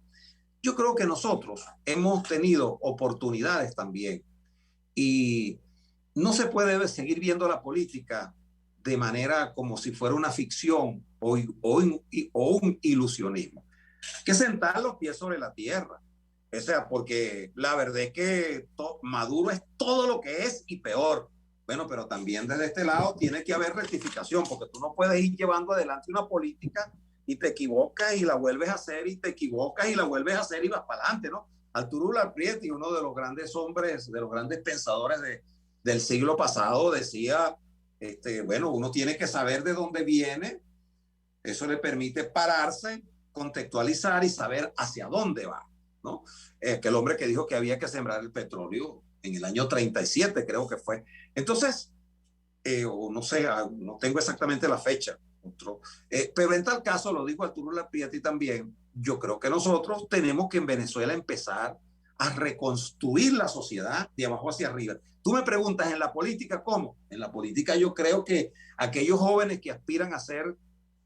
yo creo que nosotros hemos tenido oportunidades también y no se puede seguir viendo la política de manera como si fuera una ficción o un ilusionismo. Hay que sentar los pies sobre la tierra. O sea, porque la verdad es que Maduro es todo lo que es y peor. Bueno, pero también desde este lado tiene que haber rectificación, porque tú no puedes ir llevando adelante una política y te equivocas y la vuelves a hacer y te equivocas y la vuelves a hacer y vas para adelante, ¿no? Arturo Larprieti, uno de los grandes hombres, de los grandes pensadores del siglo pasado, decía, bueno, uno tiene que saber de dónde viene, eso le permite pararse, contextualizar y saber hacia dónde va, ¿no? Que el hombre que dijo que había que sembrar el petróleo en el año 37, creo que fue. Entonces, o no sé, no tengo exactamente la fecha, pero en tal caso, lo dijo Arturo Larprieti también, yo creo que nosotros tenemos que en Venezuela empezar a reconstruir la sociedad de abajo hacia arriba. Tú me preguntas, ¿en la política cómo? En la política yo creo que aquellos jóvenes que aspiran a ser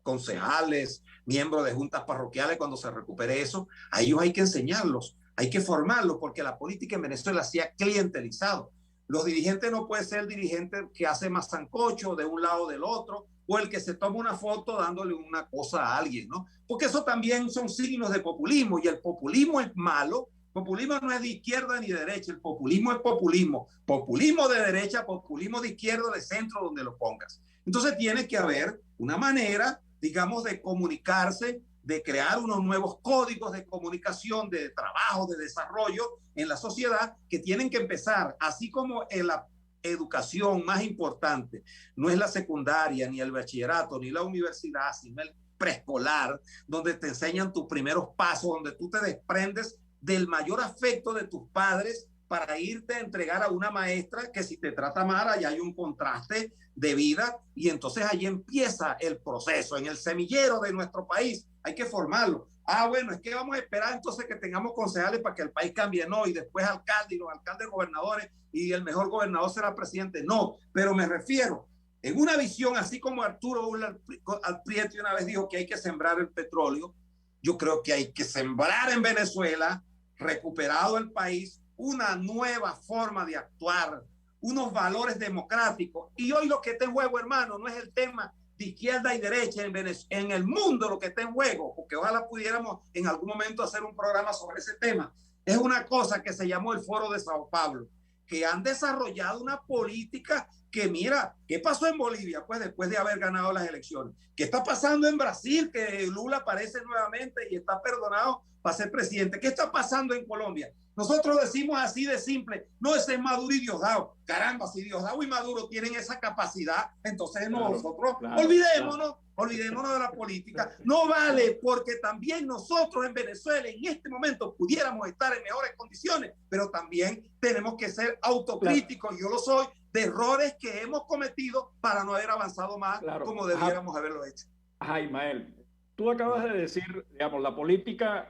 concejales, miembros de juntas parroquiales, cuando se recupere eso, a ellos hay que enseñarlos, hay que formarlos, porque la política en Venezuela se ha clientelizado. Los dirigentes no pueden ser el dirigente que hace más sancocho de un lado o del otro, o el que se toma una foto dándole una cosa a alguien, ¿no? Porque eso también son signos de populismo, y el populismo es malo. Populismo no es de izquierda ni de derecha, el populismo es populismo. Populismo de derecha, populismo de izquierda, de centro, donde lo pongas. Entonces tiene que haber una manera, digamos, de comunicarse, de crear unos nuevos códigos de comunicación, de trabajo, de desarrollo en la sociedad, que tienen que empezar, así como en la educación más importante, no es la secundaria, ni el bachillerato, ni la universidad, sino el preescolar, donde te enseñan tus primeros pasos, donde tú te desprendes del mayor afecto de tus padres para irte a entregar a una maestra que si te trata mal, allá hay un contraste de vida, y entonces allí empieza el proceso. En el semillero de nuestro país hay que formarlo. Bueno, es que vamos a esperar entonces que tengamos concejales para que el país cambie, no, y después alcaldes, y los alcaldes gobernadores, y el mejor gobernador será presidente, no, pero me refiero, en una visión así como Arturo Larprieti una vez dijo que hay que sembrar el petróleo, yo creo que hay que sembrar en Venezuela, recuperado el país, una nueva forma de actuar, unos valores democráticos. Y hoy lo que está en juego, hermano, no es el tema de izquierda y derecha en el mundo, lo que está en juego, porque ojalá pudiéramos en algún momento hacer un programa sobre ese tema. Es una cosa que se llamó el Foro de Sao Paulo, que han desarrollado una política que, mira, ¿qué pasó en Bolivia? Pues después de haber ganado las elecciones. ¿Qué está pasando en Brasil? Que Lula aparece nuevamente y está perdonado para ser presidente. ¿Qué está pasando en Colombia? Nosotros decimos así de simple, no, ese es Maduro y Diosdado. Caramba, si Diosdado y Maduro tienen esa capacidad, entonces nosotros olvidémonos de la política. No vale, porque también nosotros en Venezuela en este momento pudiéramos estar en mejores condiciones, pero también tenemos que ser autocríticos, yo lo soy, de errores que hemos cometido para no haber avanzado más como debiéramos haberlo hecho. Ismael, tú acabas de decir, digamos, la política,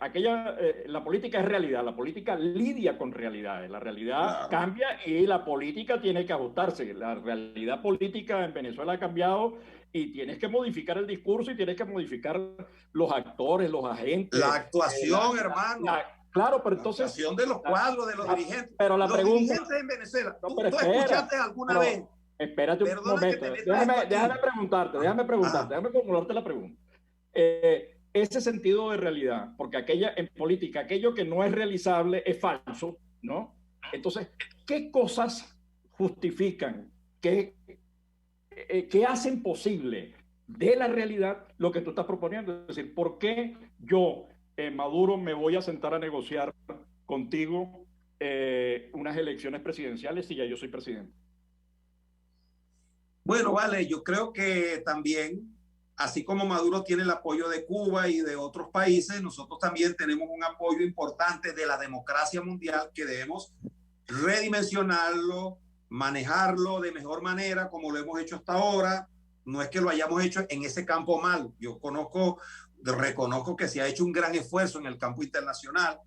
la política es realidad, la política lidia con realidades, la realidad cambia y la política tiene que ajustarse. La realidad política en Venezuela ha cambiado y tienes que modificar el discurso y tienes que modificar los actores, los agentes. La actuación, hermano. Claro, pero entonces... La actuación de los cuadros, de los dirigentes. Pero la pregunta... dirigentes en Venezuela, ¿tú escuchaste alguna vez? Espérate un momento. Déjame preguntarte, déjame formularte la pregunta. Ese sentido de realidad, porque en política, aquello que no es realizable es falso, ¿no? Entonces, ¿qué cosas justifican, qué hacen posible de la realidad lo que tú estás proponiendo? Es decir, ¿por qué yo, Maduro, me voy a sentar a negociar contigo unas elecciones presidenciales si ya yo soy presidente? Bueno, vale, yo creo que también, así como Maduro tiene el apoyo de Cuba y de otros países, nosotros también tenemos un apoyo importante de la democracia mundial que debemos redimensionarlo, manejarlo de mejor manera como lo hemos hecho hasta ahora. No es que lo hayamos hecho en ese campo mal. Yo reconozco que se ha hecho un gran esfuerzo en el campo internacional.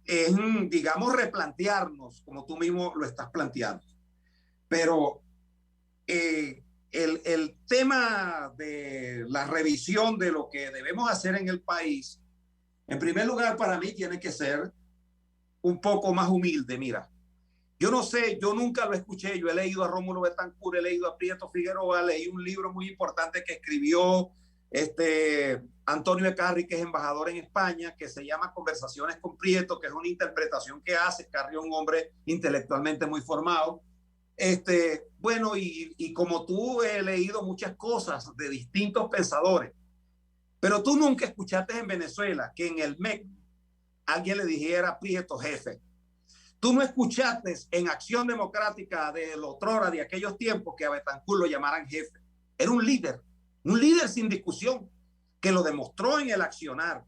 es, digamos, replantearnos, como tú mismo lo estás planteando. Pero el tema de la revisión de lo que debemos hacer en el país, en primer lugar, para mí tiene que ser un poco más humilde. Mira, yo no sé, yo nunca lo escuché, yo he leído a Rómulo Betancourt, he leído a Prieto Figueroa, leí un libro muy importante que escribió Antonio Ecarri, que es embajador en España, que se llama Conversaciones con Prieto, que es una interpretación que hace. Ecarri es un hombre intelectualmente muy formado. Bueno, y como tú, he leído muchas cosas de distintos pensadores, pero tú nunca escuchaste en Venezuela que en el MEC alguien le dijera Prieto jefe. Tú no escuchaste en Acción Democrática de otrora, de aquellos tiempos, que a Betancourt lo llamaran jefe. Era un líder sin discusión, que lo demostró en el accionar.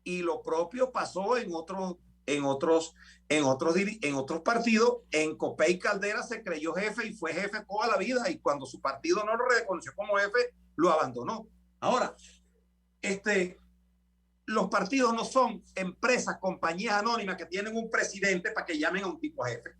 Y lo propio pasó en otros partidos. En Copey Caldera se creyó jefe y fue jefe toda la vida, y cuando su partido no lo reconoció como jefe, lo abandonó. Ahora, los partidos no son empresas, compañías anónimas que tienen un presidente para que llamen a un tipo jefe.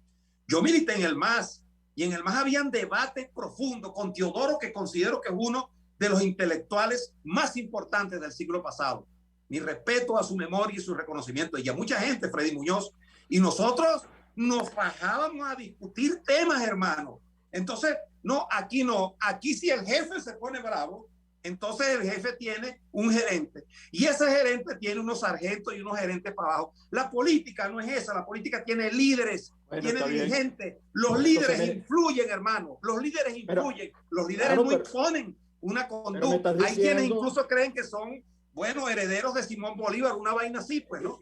Yo milité en el MAS, y en el MAS habían debates profundos con Teodoro, que considero que es uno de los intelectuales más importantes del siglo pasado. Mi respeto a su memoria y su reconocimiento, y a mucha gente, Freddy Muñoz, y nosotros nos bajábamos a discutir temas, hermano. Entonces, no, aquí si el jefe se pone bravo, entonces el jefe tiene un gerente, y ese gerente tiene unos sargentos y unos gerentes para abajo. La política no es esa, la política tiene líderes, tiene dirigentes. Los líderes influyen, hermano, los líderes influyen, los líderes no imponen una conducta. Hay quienes incluso creen que son, bueno, herederos de Simón Bolívar, una vaina así, pues, ¿no?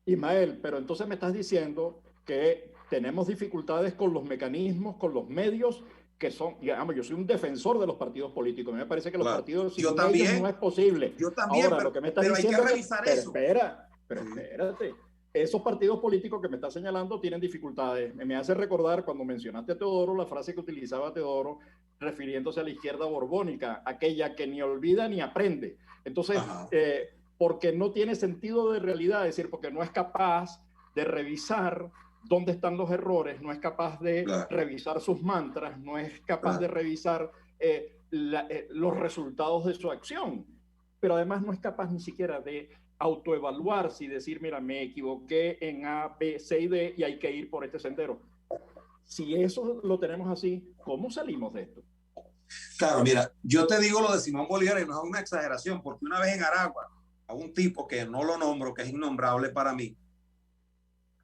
Ismael, pero entonces me estás diciendo que tenemos dificultades con los mecanismos, con los medios, que son, digamos, yo soy un defensor de los partidos políticos. A mí me parece que los partidos sin medios no es posible. Yo también, ahora, lo que me estás diciendo hay que revisar eso. Pero espérate. Esos partidos políticos que me estás señalando tienen dificultades. Me hace recordar cuando mencionaste a Teodoro, la frase que utilizaba Teodoro refiriéndose a la izquierda borbónica, aquella que ni olvida ni aprende. Entonces, porque no tiene sentido de realidad, es decir, porque no es capaz de revisar dónde están los errores, no es capaz de revisar sus mantras, no es capaz de revisar los resultados de su acción, pero además no es capaz ni siquiera de autoevaluarse y decir, mira, me equivoqué en A, B, C y D y hay que ir por este sendero. Si eso lo tenemos así, ¿cómo salimos de esto? Claro, mira, yo te digo lo de Simón Bolívar y no es una exageración, porque una vez en Aragua, a un tipo que no lo nombro, que es innombrable para mí,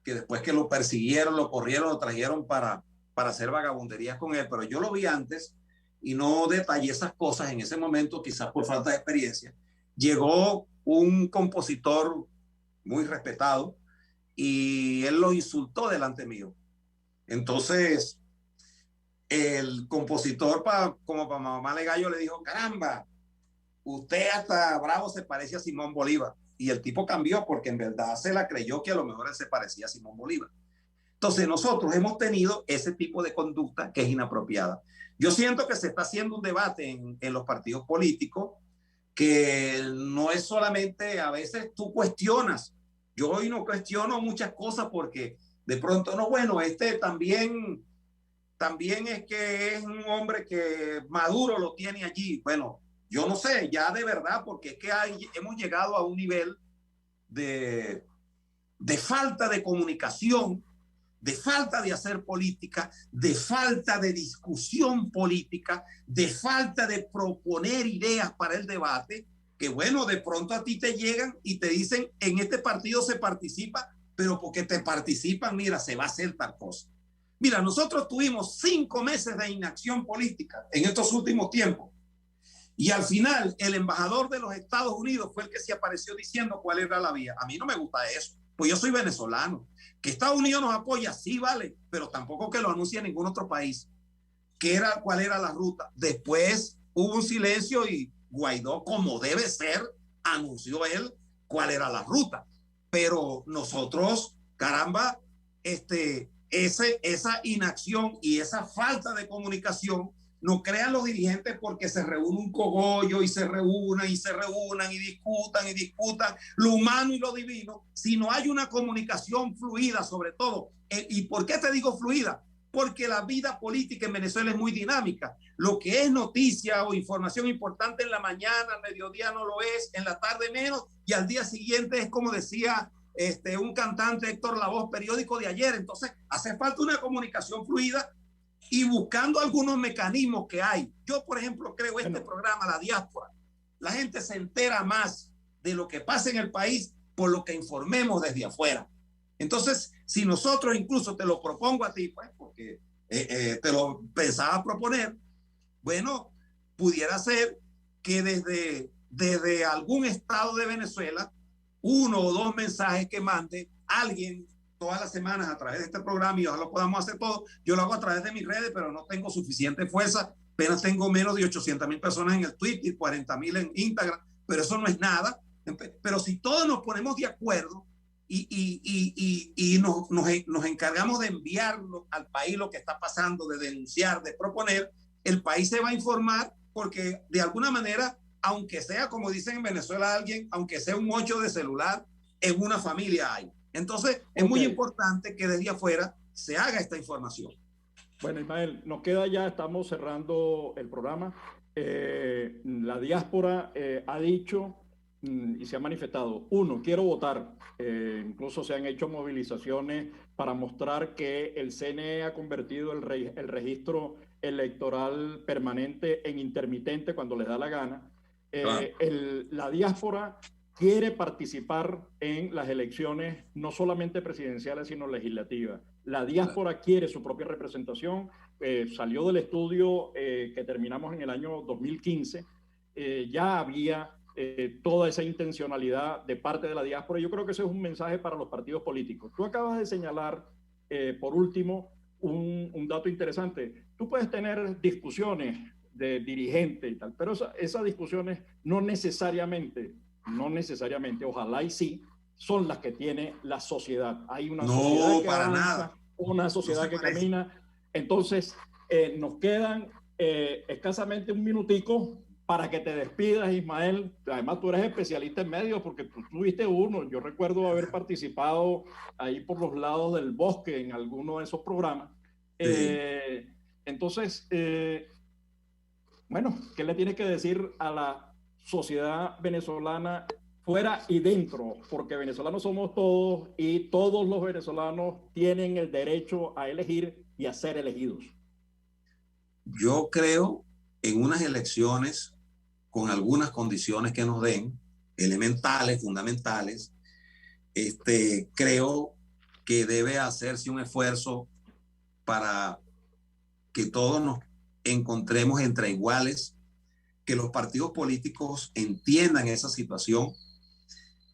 que después que lo persiguieron, lo corrieron, lo trajeron para hacer vagabunderías con él, pero yo lo vi antes y no detallé esas cosas en ese momento, quizás por falta de experiencia. Llegó un compositor muy respetado y él lo insultó delante mío. Entonces, el compositor, como para mamarle gallo, le dijo, caramba, usted hasta bravo se parece a Simón Bolívar. Y el tipo cambió porque en verdad se la creyó que a lo mejor él se parecía a Simón Bolívar. Entonces nosotros hemos tenido ese tipo de conducta que es inapropiada. Yo siento que se está haciendo un debate en los partidos políticos que no es solamente, a veces tú cuestionas. Yo hoy no cuestiono muchas cosas porque de pronto, no, bueno, también es que es un hombre que Maduro lo tiene allí. Bueno, yo no sé, ya de verdad, porque es que hemos llegado a un nivel de falta de comunicación, de falta de hacer política, de falta de discusión política, de falta de proponer ideas para el debate, que bueno, de pronto a ti te llegan y te dicen, en este partido se participa, pero porque te participan, mira, se va a hacer tal cosa. Mira, nosotros tuvimos 5 meses de inacción política en estos últimos tiempos. Y al final, el embajador de los Estados Unidos fue el que se apareció diciendo cuál era la vía. A mí no me gusta eso, pues yo soy venezolano. Que Estados Unidos nos apoya, sí vale, pero tampoco que lo anuncie ningún otro país. ¿Cuál era la ruta? Después hubo un silencio y Guaidó, como debe ser, anunció él cuál era la ruta. Pero nosotros, caramba, esa inacción y esa falta de comunicación no crean los dirigentes porque se reúne un cogollo y se reúnan y discutan lo humano y lo divino, sino hay una comunicación fluida sobre todo. ¿Y por qué te digo fluida? Porque la vida política en Venezuela es muy dinámica. Lo que es noticia o información importante en la mañana, al mediodía no lo es, en la tarde menos, y al día siguiente es como decía un cantante, Héctor Lavoe, periódico de ayer. Entonces hace falta una comunicación fluida y buscando algunos mecanismos que hay. Yo, por ejemplo, creo este programa, La Diáspora, la gente se entera más de lo que pasa en el país por lo que informemos desde afuera. Entonces, si nosotros, incluso te lo propongo a ti, pues, porque te lo pensaba proponer, bueno, pudiera ser que desde algún estado de Venezuela, 1 o 2 mensajes que mande alguien todas las semanas a través de este programa, y ojalá lo podamos hacer todo. Yo lo hago a través de mis redes, pero no tengo suficiente fuerza. Apenas tengo menos de 800,000 personas en el Twitter, 40,000 en Instagram, pero eso no es nada. Pero si todos nos ponemos de acuerdo y nos encargamos de enviar al país lo que está pasando, de denunciar, de proponer, el país se va a informar, porque de alguna manera, aunque sea, como dicen en Venezuela alguien, aunque sea un 8 de celular, en una familia hay. Entonces, es muy importante que desde afuera se haga esta información. Bueno, Ismael, nos queda ya, estamos cerrando el programa. La diáspora ha dicho y se ha manifestado: 1, quiero votar. Incluso se han hecho movilizaciones para mostrar que el CNE ha convertido el registro electoral permanente en intermitente cuando les da la gana. Claro. La diáspora quiere participar en las elecciones, no solamente presidenciales, sino legislativas. La diáspora quiere su propia representación. Salió del estudio que terminamos en el año 2015. Ya había toda esa intencionalidad de parte de la diáspora. Yo creo que ese es un mensaje para los partidos políticos. Tú acabas de señalar, por último, un dato interesante. Tú puedes tener discusiones de dirigentes y tal, pero esas discusiones no necesariamente, ojalá y sí, son las que tiene la sociedad. Hay una sociedad que avanza, una sociedad que camina. Entonces, nos quedan escasamente un minutico para que te despidas, Ismael. Además, tú eres especialista en medios porque tú tuviste uno. Yo recuerdo haber participado ahí por los lados del bosque en alguno de esos programas. Sí. Entonces, bueno, ¿qué le tienes que decir a la sociedad venezolana fuera y dentro? Porque venezolanos somos todos y todos los venezolanos tienen el derecho a elegir y a ser elegidos. Yo creo en unas elecciones con algunas condiciones que nos den, elementales, fundamentales. Creo que debe hacerse un esfuerzo para que todos nos encontremos entre iguales, que los partidos políticos entiendan esa situación,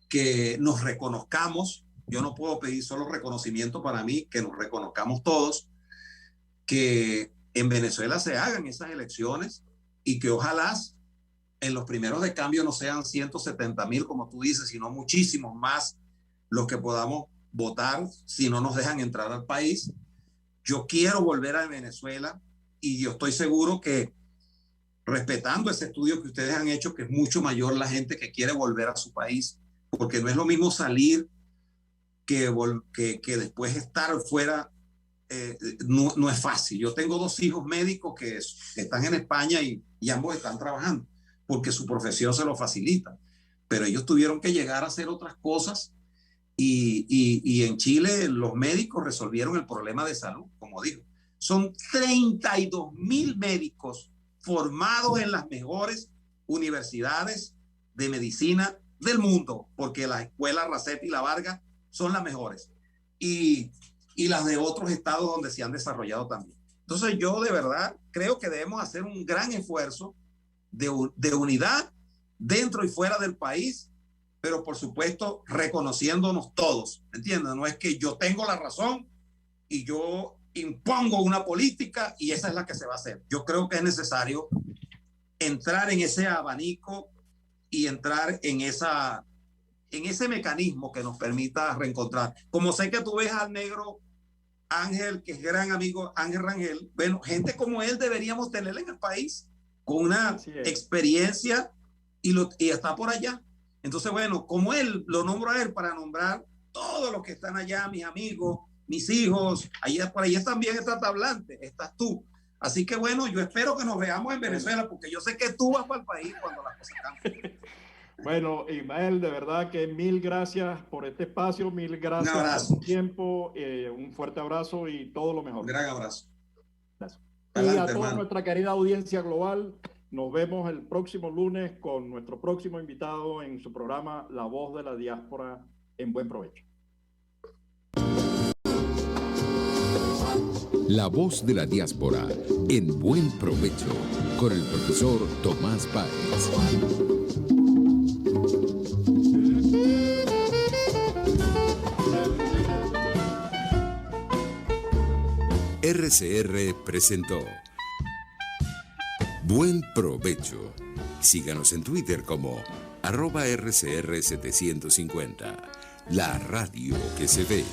que nos reconozcamos. Yo no puedo pedir solo reconocimiento para mí, que nos reconozcamos todos, que en Venezuela se hagan esas elecciones y que ojalá en los primeros de cambio no sean 170,000, como tú dices, sino muchísimos más los que podamos votar si no nos dejan entrar al país. Yo quiero volver a Venezuela y yo estoy seguro que, respetando ese estudio que ustedes han hecho, que es mucho mayor la gente que quiere volver a su país, porque no es lo mismo salir que después estar fuera. No es fácil. Yo tengo 2 hijos médicos que están en España y ambos están trabajando porque su profesión se lo facilita, pero ellos tuvieron que llegar a hacer otras cosas y en Chile los médicos resolvieron el problema de salud, como digo. Son 32,000 médicos formados en las mejores universidades de medicina del mundo, porque las escuelas Raceta y La Varga son las mejores. Y las de otros estados donde se han desarrollado también. Entonces yo de verdad creo que debemos hacer un gran esfuerzo de unidad dentro y fuera del país, pero por supuesto reconociéndonos todos, ¿entiendes? No es que yo tengo la razón y yo impongo una política y esa es la que se va a hacer. Yo creo que es necesario entrar en ese abanico y entrar en ese mecanismo que nos permita reencontrar. Como sé que tú ves al negro Ángel, que es gran amigo, Ángel Rangel. Bueno, gente como él deberíamos tener en el país, con una experiencia y está por allá. Entonces, bueno, como él, lo nombro a él para nombrar todos los que están allá, mis amigos, mis hijos. Por allá también está Tablante, estás tú. Así que bueno, yo espero que nos veamos en Venezuela, porque yo sé que tú vas para el país cuando las cosas cambien. Bueno, Ismael, de verdad que mil gracias por este espacio, mil gracias por tu tiempo, un fuerte abrazo y todo lo mejor. Un gran abrazo. Gracias. Y a toda nuestra querida audiencia global, nos vemos el próximo lunes con nuestro próximo invitado en su programa La Voz de la Diáspora. En buen provecho. La Voz de la Diáspora, en buen provecho, con el profesor Tomás Páez. RCR presentó Buen Provecho. Síganos en Twitter como @RCR750. La radio que se ve.